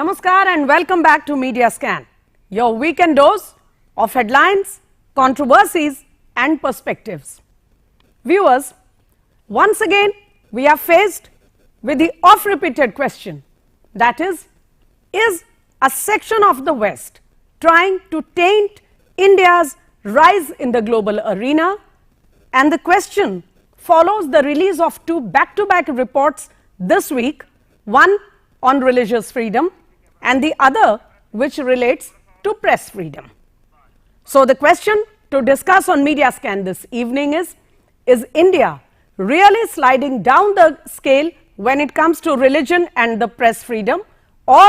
Namaskar and welcome back to Media Scan, your weekend dose of headlines, controversies and perspectives. Viewers, once again we are faced with the oft-repeated question, that is a section of the West trying to taint India's rise in the global arena? And the question follows the release of two back-to-back reports this week, one on religious freedom and the other which relates to press freedom. So the question to discuss on Media Scan this evening is India really sliding down the scale when it comes to religion and the press freedom, or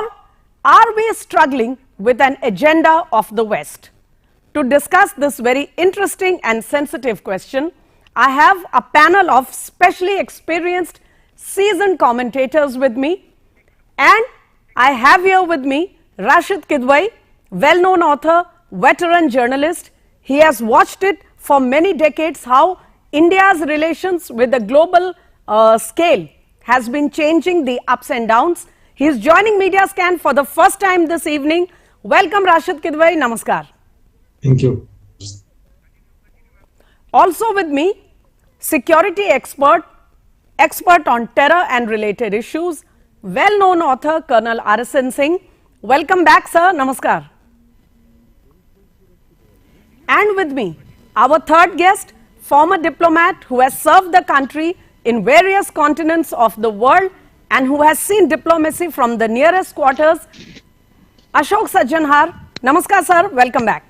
are we struggling with an agenda of the West? To discuss this very interesting and sensitive question, I have a panel of specially experienced, seasoned commentators with me, and I have here with me Rashid Kidwai, well-known author, veteran journalist. He has watched it for many decades how India's relations with the global scale has been changing, the ups and downs. He is joining Media Scan for the first time this evening. Welcome Rashid Kidwai, namaskar. Thank you. Also with me, security expert on terror and related issues, well-known author Colonel R.S.N. Singh. Welcome back, sir. Namaskar. And with me, our third guest, former diplomat who has served the country in various continents of the world and who has seen diplomacy from the nearest quarters, Ashok Sajjanhar. Namaskar, sir. Welcome back.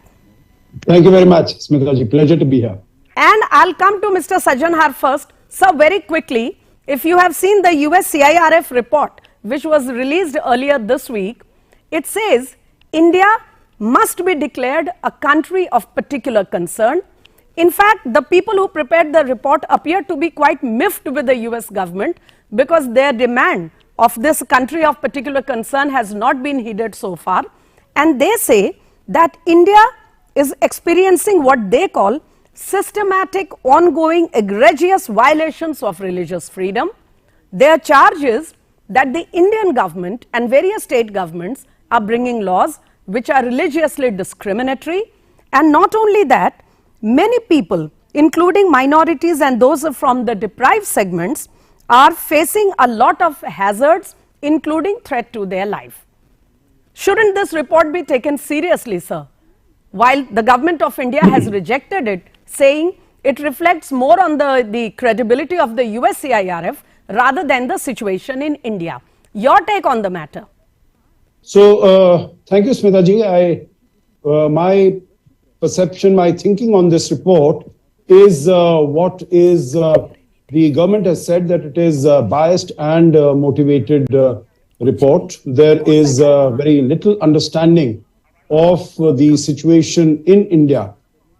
Thank you very much, Smitaji. Pleasure to be here. And I'll come to Mr. Sajjanhar first. Sir, very quickly, if you have seen the US CIRF report, which was released earlier this week, it says India must be declared a country of particular concern. In fact, the people who prepared the report appear to be quite miffed with the US government because their demand of this country of particular concern has not been heeded so far. And they say that India is experiencing what they call systematic, ongoing, egregious violations of religious freedom. Their charge is that the Indian government and various state governments are bringing laws which are religiously discriminatory. And not only that, many people, including minorities and those from the deprived segments, are facing a lot of hazards, including threat to their life. Shouldn't this report be taken seriously, sir? While the government of India has rejected it, saying it reflects more on the credibility of the US CIRF rather than the situation in India. Your take on the matter? So, thank you, Smitaji. My perception, my thinking on this report is what is the government has said that it is a biased and motivated report. There is very little understanding of the situation in India,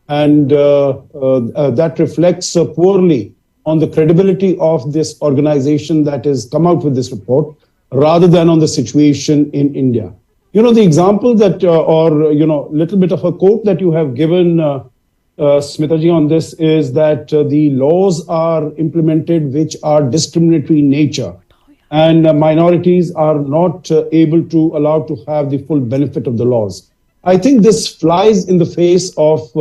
and that reflects poorly on the credibility of this organization that has come out with this report rather than on the situation in India. You know, the example that little bit of a quote that you have given, Smitaji, on this is that the laws are implemented which are discriminatory in nature, and minorities are not allowed to have the full benefit of the laws. I think this flies in the face of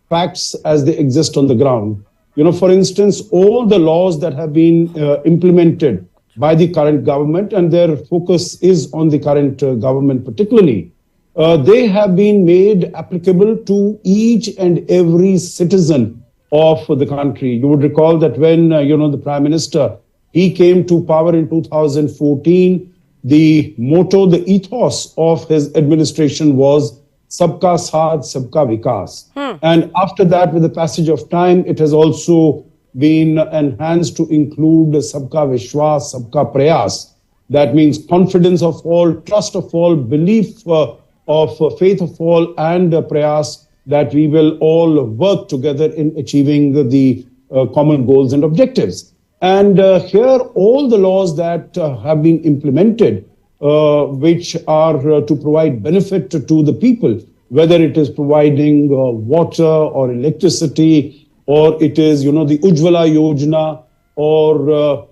facts as they exist on the ground. You know, for instance, all the laws that have been implemented by the current government, and their focus is on the current government particularly, they have been made applicable to each and every citizen of the country. You would recall that when, the Prime Minister, he came to power in 2014, the motto, the ethos of his administration was Sabka Saath, Sabka Vikas. And after that, with the passage of time, it has also been enhanced to include Sabka Vishwas, Sabka Prayas. That means confidence of all, trust of all, belief of faith of all, and prayas that we will all work together in achieving the common goals and objectives. And here, all the laws that have been implemented, which are to provide benefit to the people, whether it is providing water or electricity, or it is, the Ujjwala Yojana, or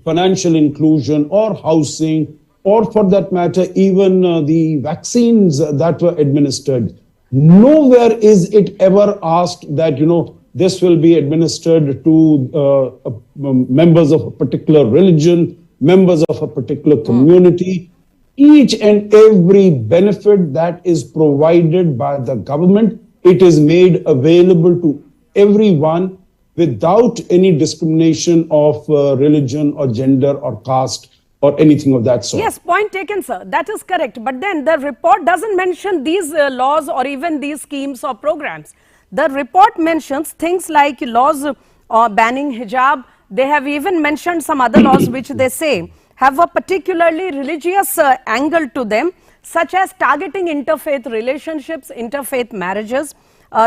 financial inclusion, or housing, or for that matter, even the vaccines that were administered, nowhere is it ever asked that, this will be administered to members of a particular religion, members of a particular community. Each and every benefit that is provided by the government, it is made available to everyone without any discrimination of religion or gender or caste or anything of that sort. Yes, point taken, sir. That is correct. But then the report doesn't mention these laws or even these schemes or programs. The report mentions things like laws banning hijab. They have even mentioned some other laws which they say have a particularly religious angle to them, such as targeting interfaith relationships, interfaith marriages,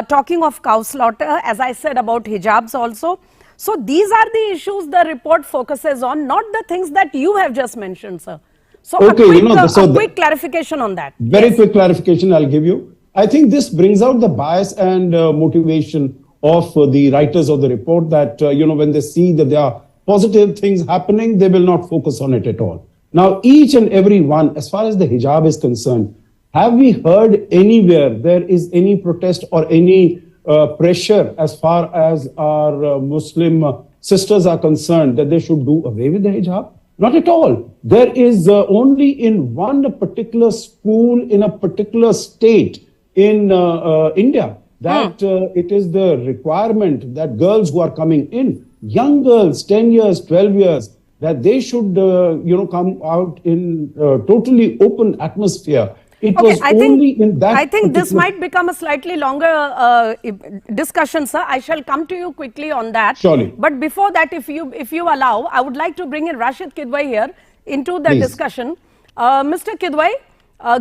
talking of cow slaughter, as I said about hijabs also. So these are the issues the report focuses on, not the things that you have just mentioned, sir. So okay, a quick clarification on that. Very quick clarification I'll give you. I think this brings out the bias and motivation of the writers of the report that, when they see that there are positive things happening, they will not focus on it at all. Now, each and every one, as far as the hijab is concerned, have we heard anywhere there is any protest or any pressure as far as our Muslim sisters are concerned that they should do away with the hijab? Not at all. There is only in one particular school in a particular state in India that it is the requirement that girls who are coming in, young girls, 10 years, 12 years, that they should, come out in totally open atmosphere. It was only in that. I think this might become a slightly longer discussion, sir. I shall come to you quickly on that. Surely. But before that, if you allow, I would like to bring in Rashid Kidwai here into the discussion. Mr. Kidwai,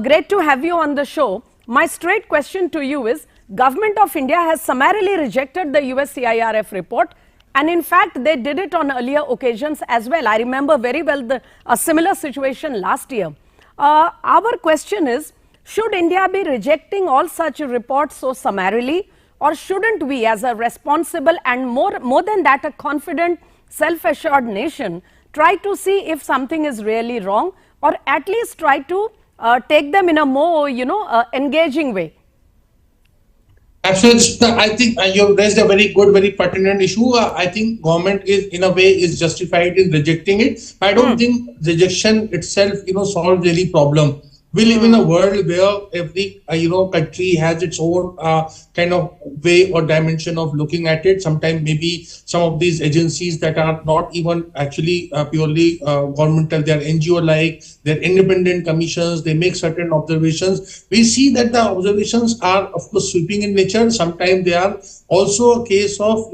great to have you on the show. My straight question to you is, Government of India has summarily rejected the USCIRF report, and in fact, they did it on earlier occasions as well. I remember very well a similar situation last year. Our question is, should India be rejecting all such reports so summarily, or shouldn't we, as a responsible and more than that, a confident, self-assured nation, try to see if something is really wrong, or at least try to take them in a more, engaging way? Absolutely. I think you raised a very good, very pertinent issue. I think government is, in a way, is justified in rejecting it. I don't think rejection itself, solves any problem. We live in a world where every, country has its own kind of way or dimension of looking at it. Sometimes maybe some of these agencies that are not even actually purely governmental, they are NGO-like, they're independent commissions, they make certain observations. We see that the observations are, of course, sweeping in nature. Sometimes they are also a case of,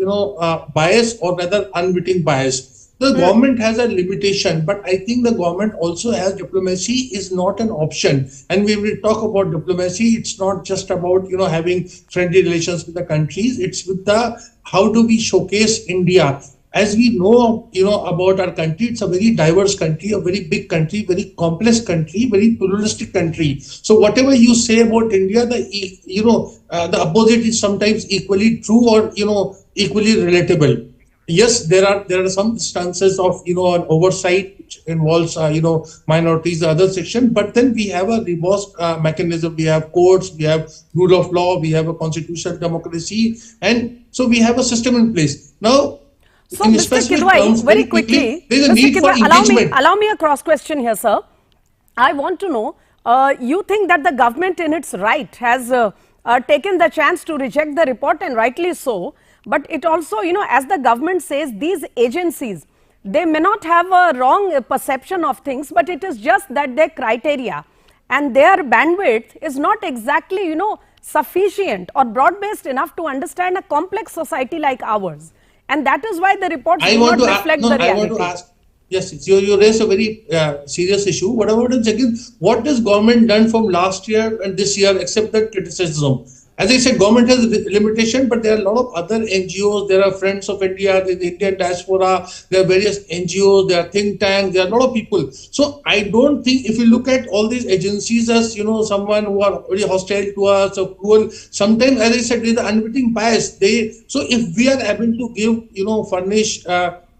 bias, or rather unwitting bias. The government has a limitation, but I think the government also has diplomacy is not an option. And when we talk about diplomacy, it's not just about, having friendly relations with the countries. It's with the, how do we showcase India? As we know, about our country, it's a very diverse country, a very big country, very complex country, very pluralistic country. So whatever you say about India, the opposite is sometimes equally true or, equally relatable. Yes, there are some instances of an oversight which involves minorities, the other section, but then we have a robust mechanism. We have courts, we have rule of law, we have a constitutional democracy, and so we have a system in place now. So, Mr. Kidwai, very quickly, there is a need for engagement. Allow me a cross question here, sir. I want to know, you think that the government in its right has taken the chance to reject the report, and rightly so. But it also, as the government says, these agencies, they may not have a wrong perception of things, but it is just that their criteria and their bandwidth is not exactly, sufficient or broad-based enough to understand a complex society like ours. And that is why the report does not reflect the reality. I want to ask, yes, you raised a very serious issue. What I want to check is, what has government done from last year and this year except that criticism? As I said, government has a limitation, but there are a lot of other NGOs. There are Friends of India, the Indian diaspora, there are various NGOs, there are think tanks, there are a lot of people. So I don't think, if you look at all these agencies as, someone who are very hostile to us or cruel, sometimes, as I said, there is an unwitting bias. So if we are able to give, furnish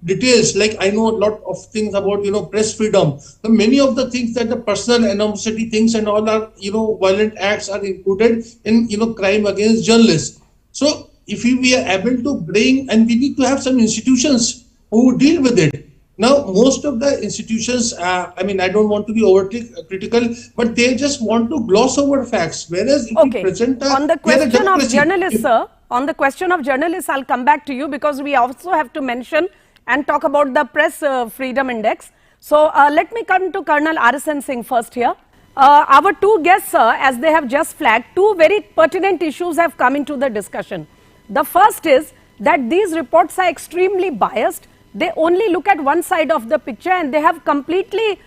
details, like I know a lot of things about, press freedom. So many of the things that the personal animosity things and all are, violent acts are included in, crime against journalists. So if we are able to bring, and we need to have some institutions who deal with it. Now, most of the institutions, I don't want to be overly critical, but they just want to gloss over facts. Whereas if we Okay. present On the we are a question of democracy. journalists, sir, on the question of journalists, I'll come back to you because we also have to mention and talk about the Press Freedom Index. So let me come to Colonel RSN Singh first here. Our two guests, sir, as they have just flagged, two very pertinent issues have come into the discussion. The first is that these reports are extremely biased. They only look at one side of the picture and they have completely,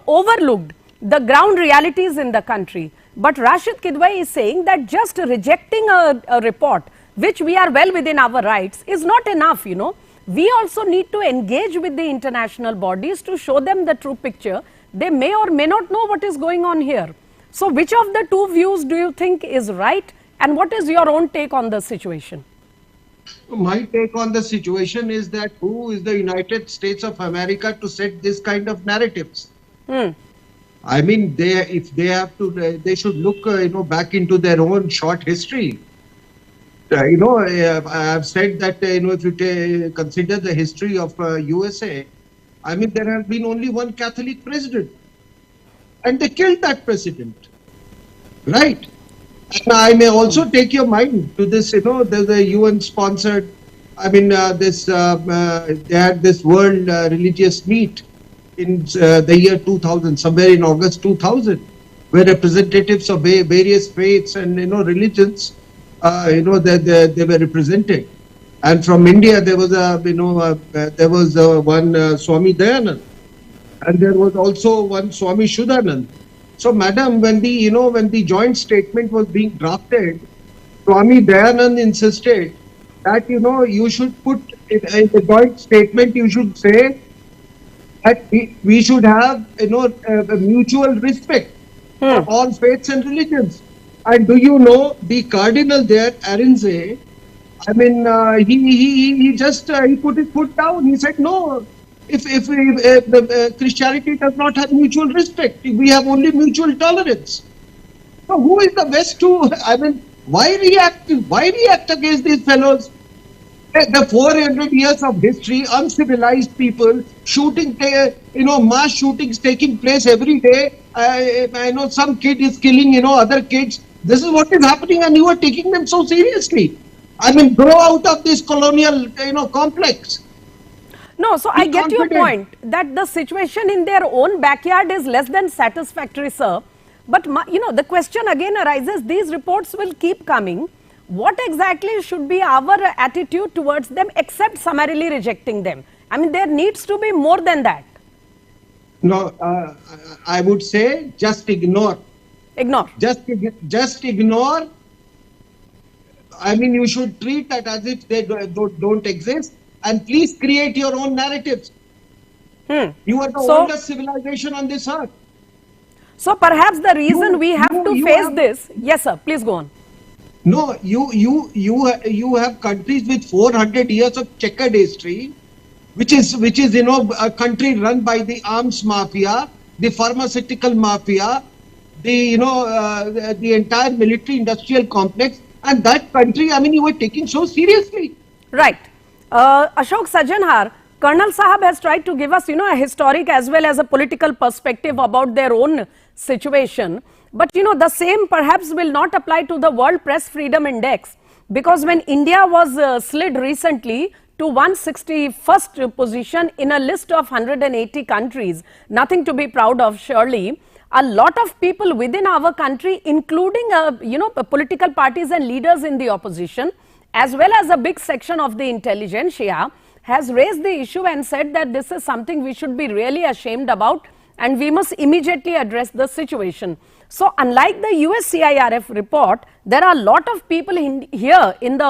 overlooked the ground realities in the country. But Rashid Kidwai is saying that just rejecting a report, which we are well within our rights, is not enough, We also need to engage with the international bodies to show them the true picture. They may or may not know what is going on here. So which of the two views do you think is right? And what is your own take on the situation? My take on the situation is that who is the United States of America to set this kind of narratives? I mean, if they have to, they should look, back into their own short history. I have said that, if you consider the history of USA, I mean, there has been only one Catholic president, and they killed that president, right? And I may also take your mind to this, the UN sponsored, they had this world religious meet in the year 2000, somewhere in August 2000, where representatives of various faiths and, religions, they were represented. And from India, there was one Swami Dayanand, and there was also one Swami Shuddhanand. So, madam, when the joint statement was being drafted, Swami Dayanand insisted that, you should put in the joint statement, you should say that we should have, a mutual respect for all faiths and religions. And do you know the cardinal there, Arinze? I mean, he put his foot down. He said, no. If Christianity does not have mutual respect, we have only mutual tolerance. So who is the West to, why react against these fellows? The 400 years of history, uncivilized people, shooting, mass shootings taking place every day. I know some kid is killing, other kids. This is what is happening and you are taking them so seriously. Grow out of this colonial, complex. No, so I get your point that the situation in their own backyard is less than satisfactory, sir. But, the question again arises, these reports will keep coming. What exactly should be our attitude towards them except summarily rejecting them? I mean, there needs to be more than that. No, I would say just ignore. Ignore. Just ignore. You should treat that as if they don't exist. And please create your own narratives. You are the oldest civilization on this earth. So perhaps the reason we have to face this. Yes, sir. Please go on. No, you have countries with 400 years of checkered history, which is a country run by the arms mafia, the pharmaceutical mafia, the entire military industrial complex, and that country, you were taking so seriously. Right. Ashok Sajanhar, Colonel Sahab has tried to give us, a historic as well as a political perspective about their own situation. But, the same perhaps will not apply to the World Press Freedom Index, because when India was slid recently to 161st position in a list of 180 countries, nothing to be proud of surely, a lot of people within our country, including, political parties and leaders in the opposition, as well as a big section of the intelligentsia, has raised the issue and said that this is something we should be really ashamed about and we must immediately address the situation. So unlike the USCIRF report, there are a lot of people here in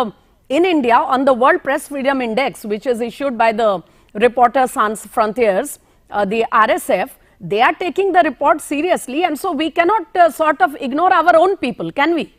India on the World Press Freedom Index, which is issued by the Reporters Sans Frontiers, the RSF. They are taking the report seriously, and so we cannot sort of ignore our own people, can we?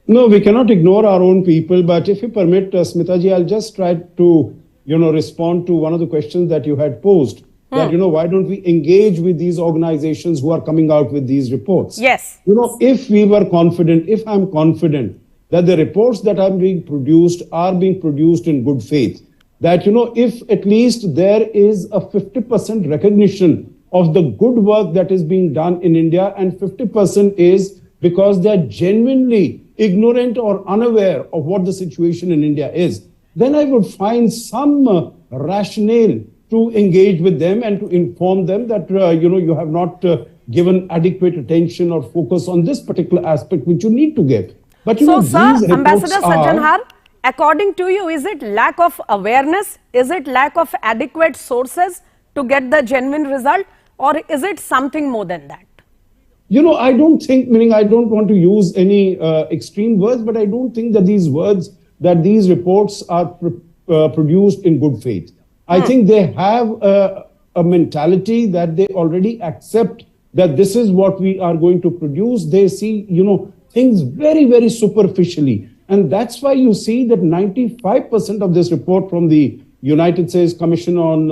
No, we cannot ignore our own people, but if you permit, Smitaji, I'll just try to respond to one of the questions that you had posed. That, why don't we engage with these organizations who are coming out with these reports? Yes. If we were confident, if I'm confident that the reports that are being produced in good faith, that, if at least there is a 50% recognition of the good work that is being done in India, and 50% is because they're genuinely ignorant or unaware of what the situation in India is, then I would find some rationale to engage with them and to inform them that, you have not given adequate attention or focus on this particular aspect which you need to give. But, so, these sir, reports Ambassador Sajjanhar, according to you, is it lack of awareness? Is it lack of adequate sources to get the genuine result? Or is it something more than that? I don't think, meaning I don't want to use any extreme words, but I don't think that these reports are produced in good faith. I think they have a mentality that they already accept that this is what we are going to produce. They see, things very, very superficially. And that's why you see that 95% of this report from the United States Commission on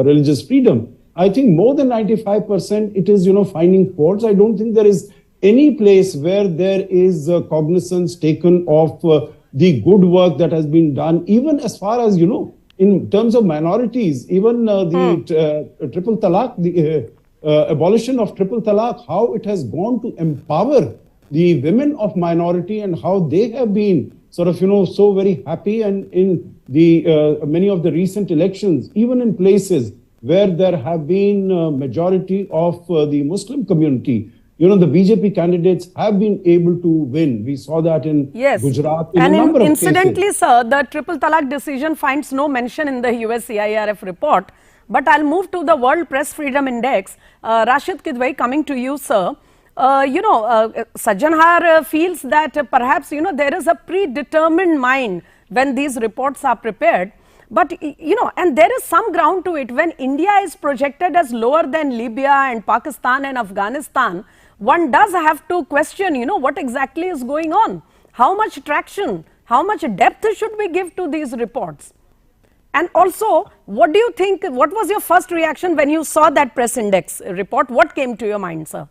Religious Freedom, I think more than 95%, it is, finding faults. I don't think there is any place where there is cognizance taken of the good work that has been done, even as far as, in terms of minorities, even the triple talaq, the abolition of triple talaq, how it has gone to empower the women of minority and how they have been sort of, so very happy. And in the many of the recent elections, even in places where there have been majority of the Muslim community, the BJP candidates have been able to win. We saw that in Gujarat. And incidentally, sir, the triple talaq decision finds no mention in the US CIRF report. But I'll move to the World Press Freedom Index. Rashid Kidwai, coming to you, sir. Sajjanhar feels that perhaps, there is a predetermined mind when these reports are prepared. But, and there is some ground to it. When India is projected as lower than Libya and Pakistan and Afghanistan, one does have to question, what exactly is going on? How much traction, how much depth should we give to these reports? And also, what do you think, what was your first reaction when you saw that press index report? What came to your mind, sir?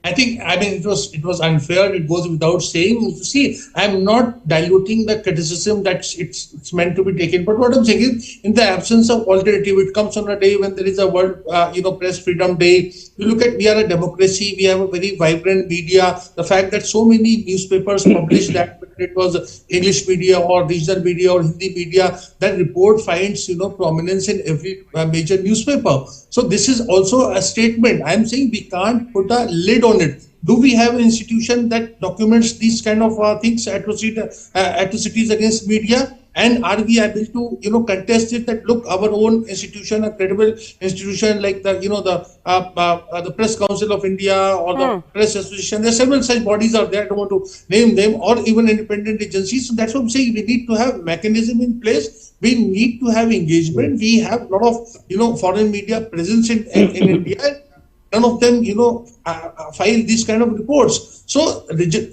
I mean, it was unfair. It goes without saying. You see, I'm not diluting the criticism that it's meant to be taken. But what I'm saying is, in the absence of alternative, it comes on a day when there is a World, Press Freedom Day. You look at, we are a democracy. We have a very vibrant media. The fact that so many newspapers publish that, whether it was English media or regional media or Hindi media, that report finds, prominence in every major newspaper. So this is also a statement. I'm saying we can't put a lid on it. Do we have an institution that documents these kind of things, atrocities against media? And are we able to, contest it? That look, our own institution, a credible institution like the Press Council of India or the Press Association. There are several such bodies out there. I don't want to name them, or even independent agencies. So that's what I'm saying. We need to have mechanism in place. We need to have engagement. We have a lot of, foreign media presence in India. None of them, file these kind of reports. So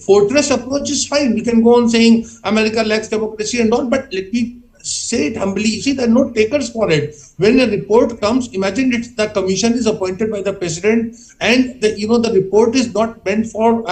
fortress approach is fine. We can go on saying America lacks democracy and all, but let me say it humbly. You see, there are no takers for it. When a report comes, imagine the commission is appointed by the president, and the report is not meant for.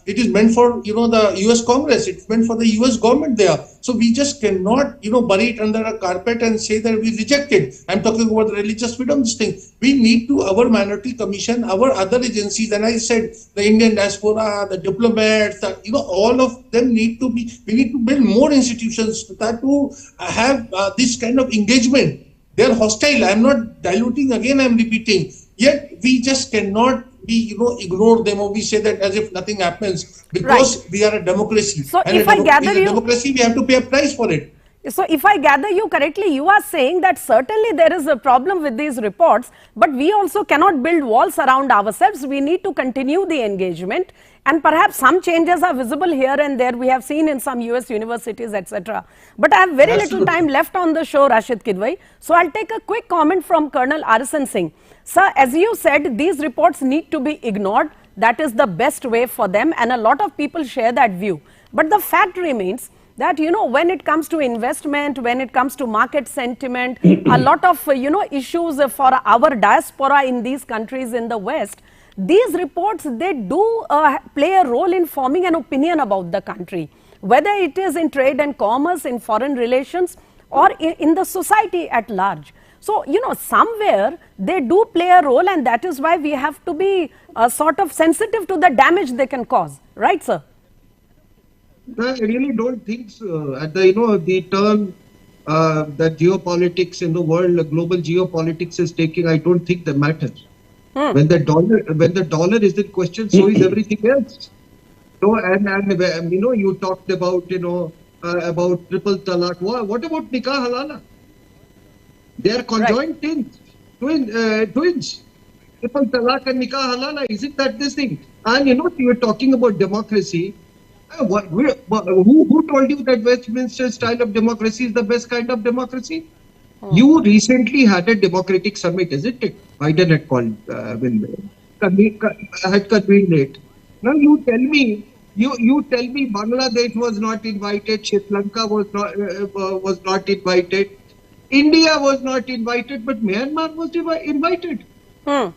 It is meant for the U.S. Congress. It's meant for the U.S. government there. So we just cannot bury it under a carpet and say that we reject it. I'm talking about the religious freedom. This thing we need to, our minority commission, our other agencies, and I said the Indian diaspora, the diplomats, all of them need to be. We need to build more institutions to have this kind of engagement. They are hostile. I'm not diluting. Again, I'm repeating. Yet we just cannot ignore them, or we say that as if nothing happens, because we are a democracy. So and if I gather you, democracy, we have to pay a price for it. So if I gather you correctly, you are saying that certainly there is a problem with these reports, but we also cannot build walls around ourselves. We need to continue the engagement, and perhaps some changes are visible here and there. We have seen in some US universities, etc. But I have very little time left on the show, Rashid Kidwai. So I'll take a quick comment from Colonel Arisan Singh. Sir, as you said, these reports need to be ignored. That is the best way for them, and a lot of people share that view. But the fact remains that, when it comes to investment, when it comes to market sentiment, a lot of, issues for our diaspora in these countries in the West, these reports, they do play a role in forming an opinion about the country, whether it is in trade and commerce, in foreign relations, or in the society at large. So, somewhere they do play a role, and that is why we have to be sort of sensitive to the damage they can cause. Right, sir? I really don't think so. At the turn that geopolitics in the world, global geopolitics is taking, I don't think that matters. When the dollar is in question, so is everything else. So and you talked about about triple talaq. What about nikah halala? They are conjoined twins. Triple talaq and nikah halala. Isn't that this thing? And you were talking about democracy. Who told you that Westminster style of democracy is the best kind of democracy? You recently had a democratic summit, isn't it? Biden had had convened it. Now you tell me Bangladesh was not invited, Sri Lanka was not invited, India was not invited, but Myanmar was invited.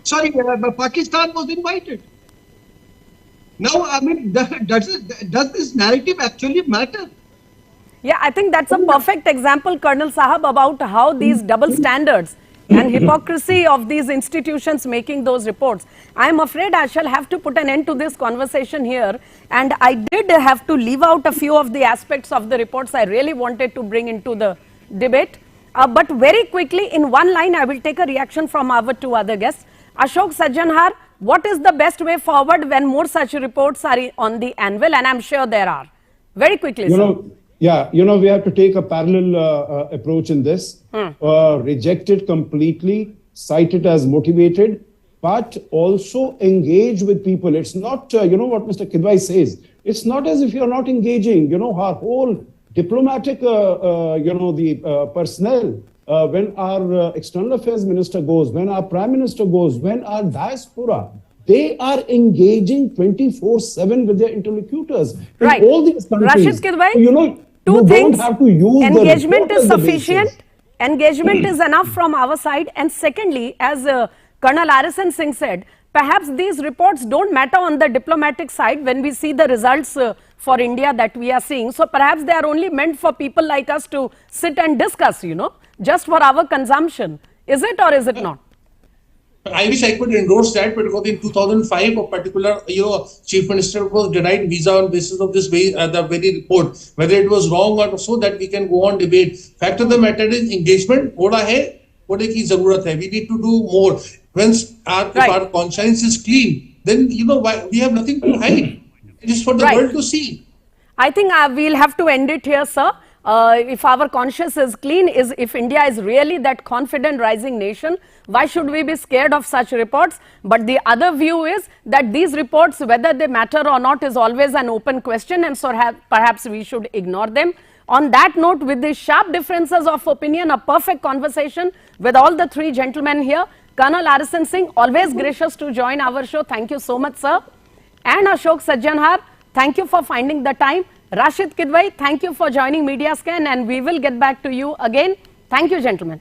Sorry, Pakistan was invited. Now, I mean, does this narrative actually matter? Yeah, I think that's a perfect example, Colonel Sahab, about how these double standards and hypocrisy of these institutions making those reports. I'm afraid I shall have to put an end to this conversation here. And I did have to leave out a few of the aspects of the reports I really wanted to bring into the debate. But very quickly, in one line, I will take a reaction from our two other guests. Ashok Sajjanhar, what is the best way forward when more such reports are on the anvil? And I'm sure there are. Very quickly, sir. Yeah, we have to take a parallel approach in this. Reject it completely, cite it as motivated, but also engage with people. It's not, what Mr. Kidwai says, it's not as if you're not engaging. Our whole diplomatic, the personnel, when our external affairs minister goes, when our prime minister goes, when our diaspora, they are engaging 24/7 with their interlocutors. Right. In all these countries. Rashid Kidwai, two things. Don't have to use engagement is sufficient. Engagement is enough from our side. And secondly, as Colonel Arison Singh said, perhaps these reports don't matter on the diplomatic side when we see the results for India that we are seeing. So perhaps they are only meant for people like us to sit and discuss, just for our consumption. Is it or is it not? I wish I could endorse that, but because in 2005, a particular chief minister was denied visa on basis of this the very report. Whether it was wrong or so, that we can go on debate. Fact of the matter is engagement. We need to do more. If our conscience is clean, then we have nothing to hide. It is for the world to see. I think we'll have to end it here, sir. If our conscience is clean, if India is really that confident rising nation, why should we be scared of such reports? But the other view is that these reports, whether they matter or not, is always an open question, and so perhaps we should ignore them. On that note, with these sharp differences of opinion, a perfect conversation with all the three gentlemen here. Colonel Arison Singh, always gracious to join our show. Thank you so much, sir. And Ashok Sajjanhar, thank you for finding the time. Rashid Kidwai, thank you for joining Media Scan, and we will get back to you again. Thank you, gentlemen.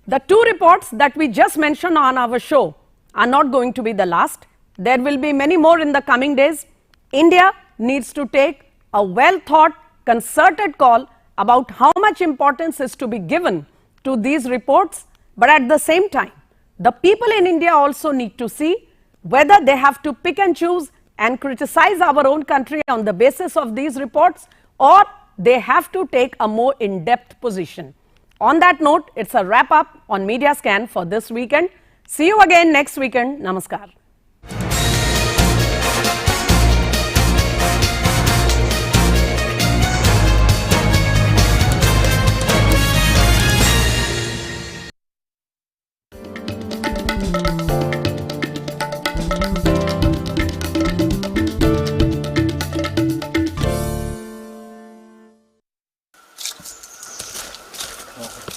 The two reports that we just mentioned on our show are not going to be the last. There will be many more in the coming days. India needs to take a well-thought, concerted call about how much importance is to be given to these reports. But at the same time, the people in India also need to see whether they have to pick and choose and criticize our own country on the basis of these reports, or they have to take a more in-depth position. On that note, it's a wrap up on Media Scan for this weekend. See you again next weekend. Namaskar.